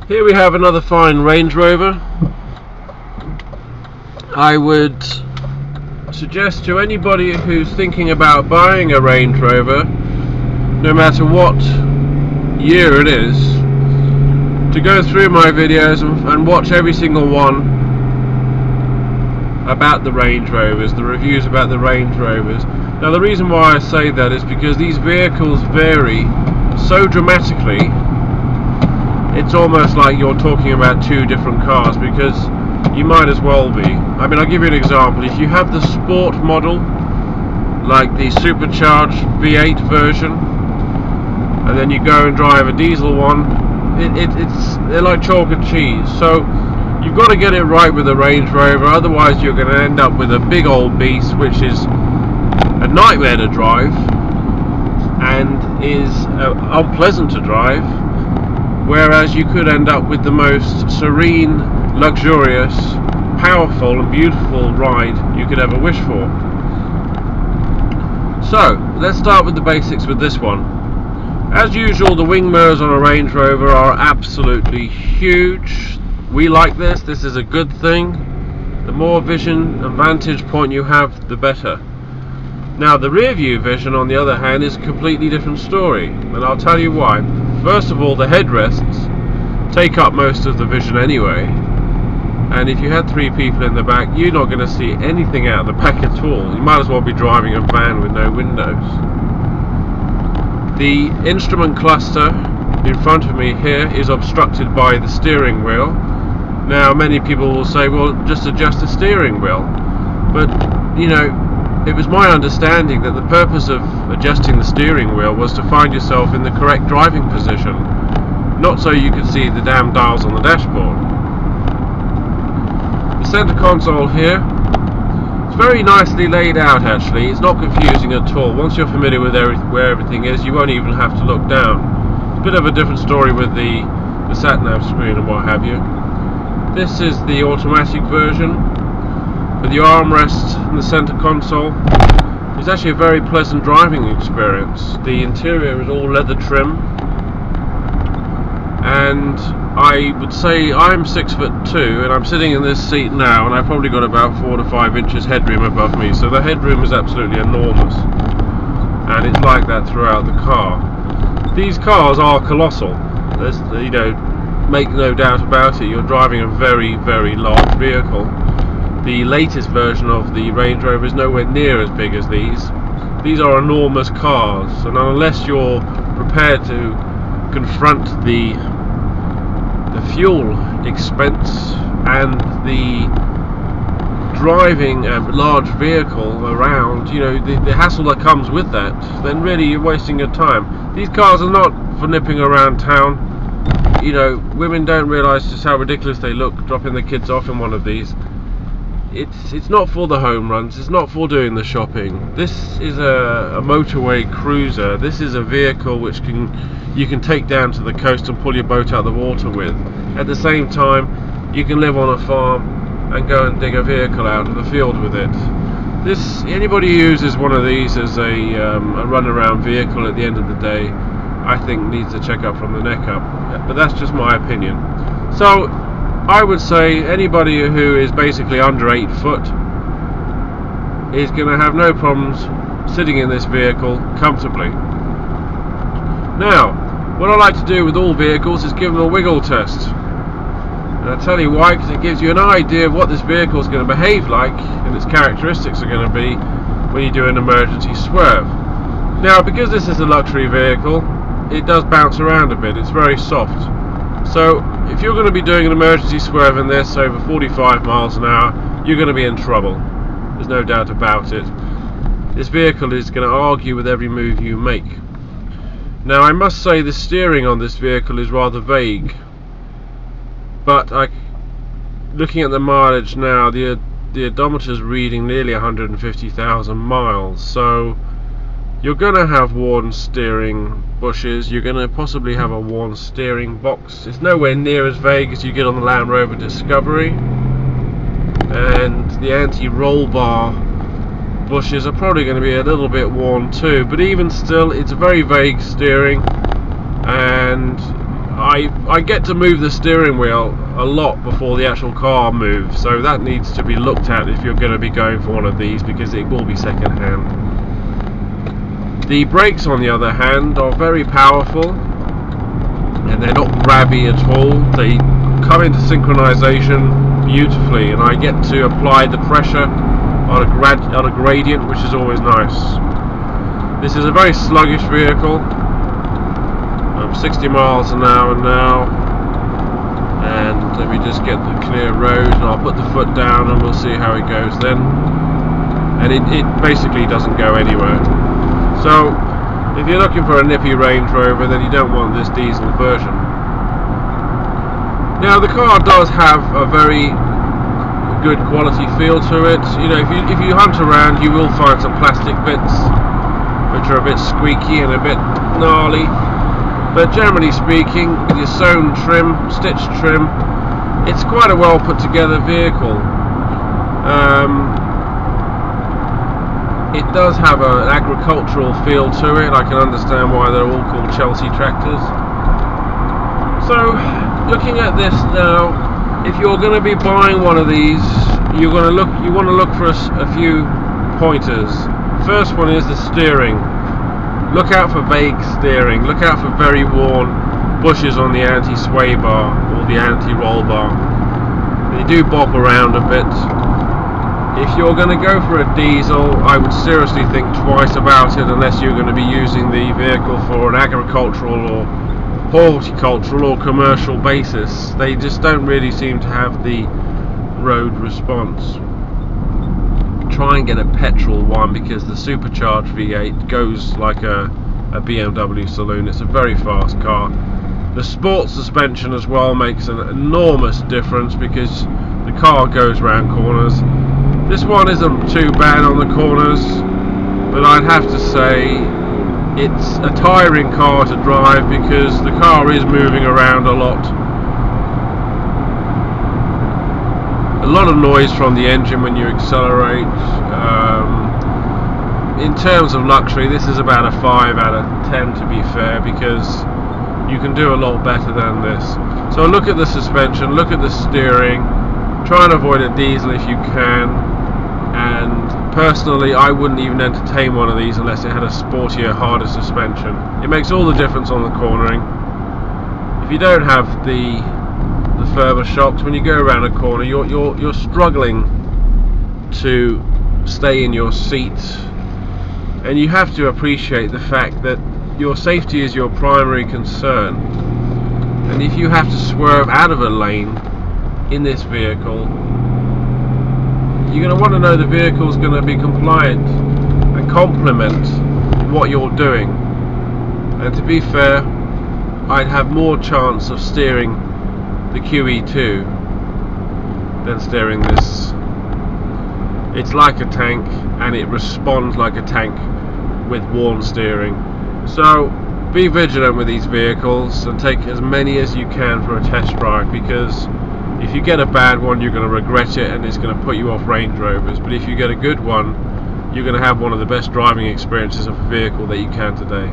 Here we have another fine Range Rover. I would suggest to anybody who's thinking about buying a Range Rover, no matter what year it is, to go through my videos and watch every single one about the Range Rovers, the reviews about the Range Rovers. Now the reason why I say that is because these vehicles vary so dramatically. It's almost like you're talking about two different cars, because you might as well be. I mean, I'll give you an example. If you have the sport model, like the supercharged V8 version, and then you go and drive a diesel one, they're like chalk and cheese. So you've got to get it right with the Range Rover, otherwise you're going to end up with a big old beast which is a nightmare to drive and is unpleasant to drive, whereas you could end up with the most serene, luxurious, powerful and beautiful ride you could ever wish for. So let's start with the basics with this one. As usual, the wing mirrors on a Range Rover are absolutely huge. We like this. This is a good thing. The more vision and vantage point you have, the better. Now the Rearview Vision, on the other hand, is a completely different story, and I'll tell you why. First of all, the headrests take up most of the vision anyway, and if you had three people in the back, you're not going to see anything out of the back at all. You might as well be driving a van with no windows. The instrument cluster in front of me here is obstructed by the steering wheel. Now many people will say, well, just adjust the steering wheel, but you know, it was my understanding that the purpose of adjusting the steering wheel was to find yourself in the correct driving position, not so you could see the damn dials on the dashboard. The center console here, it's very nicely laid out actually. It's not confusing at all. Once you're familiar with where everything is, you won't even have to look down. It's a bit of a different story with the sat-nav screen and what have you. This is the automatic version with the armrest in the center console. It's actually a very pleasant driving experience. The interior is all leather trim, and I would say I'm 6'2" and I'm sitting in this seat now, and I've probably got about 4 to 5 inches headroom above me, so the headroom is absolutely enormous, and it's like that throughout the car. These cars are colossal. There's, you know, make no doubt about it, you're driving a very, very large vehicle. The latest version of the Range Rover is nowhere near as big as these. These are enormous cars, and unless you're prepared to confront the fuel expense and the driving a large vehicle around, you know, the hassle that comes with that, then really you're wasting your time. These cars are not for nipping around town. You know, women don't realise just how ridiculous they look dropping the kids off in one of these. It's not for the home runs, it's not for doing the shopping. This is a motorway cruiser. This is a vehicle which you can take down to the coast and pull your boat out of the water with. At the same time, you can live on a farm and go and dig a vehicle out of the field with it. Anybody who uses one of these as a runaround vehicle at the end of the day, I think needs to check up from the neck up. But that's just my opinion. So I would say anybody who is basically under 8 foot is going to have no problems sitting in this vehicle comfortably. Now, what I like to do with all vehicles is give them a wiggle test. And I'll tell you why, because it gives you an idea of what this vehicle is going to behave like and its characteristics are going to be when you do an emergency swerve. Now, because this is a luxury vehicle, it does bounce around a bit. It's very soft. So if you're going to be doing an emergency swerve in this over 45 miles an hour, you're going to be in trouble. There's no doubt about it. This vehicle is going to argue with every move you make. Now I must say the steering on this vehicle is rather vague, but looking at the mileage now, the odometer is reading nearly 150,000 miles, so you're going to have worn steering bushes, you're going to possibly have a worn steering box. It's nowhere near as vague as you get on the Land Rover Discovery, and the anti-roll bar bushes are probably going to be a little bit worn too, but even still it's very vague steering, and I get to move the steering wheel a lot before the actual car moves, so that needs to be looked at if you're going to be going for one of these, because it will be second hand. The brakes, on the other hand, are very powerful, and they're not grabby at all. They come into synchronization beautifully, and I get to apply the pressure on a gradient, which is always nice. This is a very sluggish vehicle. I'm 60 miles an hour now, and let me just get the clear road, and I'll put the foot down and we'll see how it goes then. And it basically doesn't go anywhere. So if you're looking for a nippy Range Rover, then you don't want this diesel version. Now the car does have a very good quality feel to it. You know, if you hunt around, you will find some plastic bits which are a bit squeaky and a bit gnarly. But generally speaking, with your sewn trim, stitched trim, it's quite a well put together vehicle. It does have an agricultural feel to it. I can understand why they're all called Chelsea tractors. So, looking at this now, if you're going to be buying one of these, you want to look for a few pointers. First one is the steering. Look out for vague steering. Look out for very worn bushes on the anti-sway bar or the anti-roll bar. They do bob around a bit. If you're going to go for a diesel, I would seriously think twice about it, unless you're going to be using the vehicle for an agricultural or horticultural or commercial basis. They just don't really seem to have the road response. Try and get a petrol one, because the supercharged V8 goes like a BMW saloon. It's a very fast car. The sport suspension as well makes an enormous difference, because the car goes round corners. This one isn't too bad on the corners, but I'd have to say it's a tiring car to drive, because the car is moving around a lot. A lot of noise from the engine when you accelerate. In terms of luxury, this is about a 5 out of 10 to be fair, because you can do a lot better than this. So look at the suspension, look at the steering, try and avoid a diesel if you can, and personally I wouldn't even entertain one of these unless it had a sportier, harder suspension. It makes all the difference on the cornering. If you don't have the further shocks, when you go around a corner, you're struggling to stay in your seat, and you have to appreciate the fact that your safety is your primary concern. And if you have to swerve out of a lane in this vehicle, you're going to want to know the vehicle's going to be compliant and complement what you're doing. And to be fair, I'd have more chance of steering the QE2 than steering this. It's like a tank, and it responds like a tank with worn steering. So be vigilant with these vehicles and take as many as you can for a test drive, because if you get a bad one, you're going to regret it, and it's going to put you off Range Rovers. But if you get a good one, you're going to have one of the best driving experiences of a vehicle that you can today.